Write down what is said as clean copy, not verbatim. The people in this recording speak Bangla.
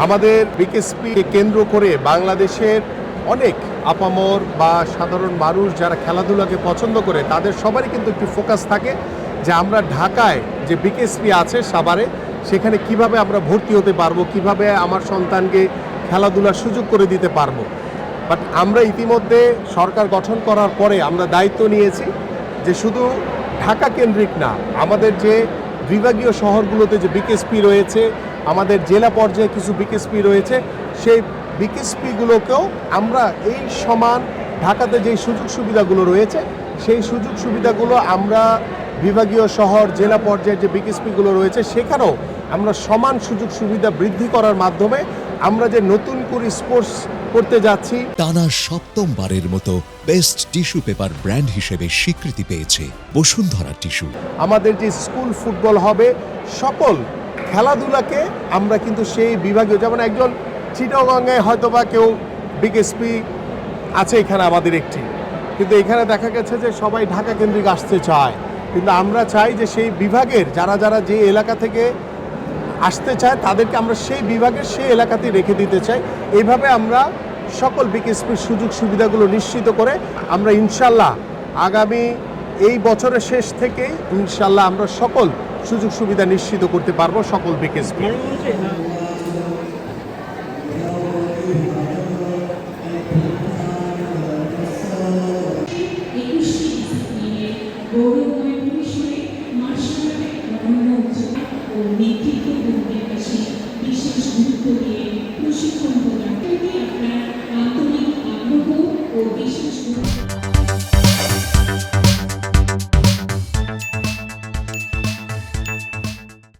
আমাদের বিকেএসপি কেন্দ্র করে বাংলাদেশের অনেক আপামর বা সাধারণ মানুষ যারা খেলাধুলাকে পছন্দ করে তাদের সবারই কিন্তু একটি ফোকাস থাকে যে আমরা ঢাকায় যে বিকেএসপি আছে সাভারে সেখানে কিভাবে আমরা ভর্তি হতে পারবো, কিভাবে আমার সন্তানকে খেলাধুলার সুযোগ করে দিতে পারবো। বাট আমরা ইতিমধ্যে সরকার গঠন করার পরে আমরা দায়িত্ব নিয়েছি যে শুধু ঢাকা কেন্দ্রিক না, আমাদের যে বিভাগীয় শহরগুলোতে যে বিকেএসপি রয়েছে, আমাদের জেলা পর্যায়ে কিছু বিকেএসপি রয়েছে, সেই বিকেএসপিগুলোকেও আমরা এই সমান ঢাকাতে যেই সুযোগ সুবিধাগুলো রয়েছে সেই সুযোগ সুবিধাগুলো আমরা বিভাগীয় শহর জেলা পর্যায়ে যে বিকেএসপিগুলো রয়েছে সেখানেও আমরা সমান সুযোগ সুবিধা বৃদ্ধি করার মাধ্যমে আমরা যে নতুন করে স্পোর্টস করতে যাচ্ছি। টানা সপ্তমবারের মতো বেস্ট টিস্যু পেপার ব্র্যান্ড হিসেবে স্বীকৃতি পেয়েছে বসুন্ধরা টিস্যু। আমাদের যে স্কুল ফুটবল হবে, সকল খেলাধুলাকে আমরা কিন্তু সেই বিভাগীয়, যেমন একজন চিটাগংয়ে হয়তো বা কেউ বিকেএসপি আছে এখানে আমাদের একটি, কিন্তু এখানে দেখা গেছে যে সবাই ঢাকা কেন্দ্রিক আসতে চায়, কিন্তু আমরা চাই যে সেই বিভাগের যারা যারা যে এলাকা থেকে আসতে চায় তাদেরকে আমরা সেই বিভাগের সেই এলাকাতেই রেখে দিতে চাই। এইভাবে আমরা সকল বিকেএসপির সুযোগ সুবিধাগুলো নিশ্চিত করে আমরা ইনশাল্লাহ আগামী এই বছরের শেষ থেকেই ইনশাল্লাহ আমরা সকল সুযোগ সুবিধা নিশ্চিত করতে পারবো সকল বিকেএসপি।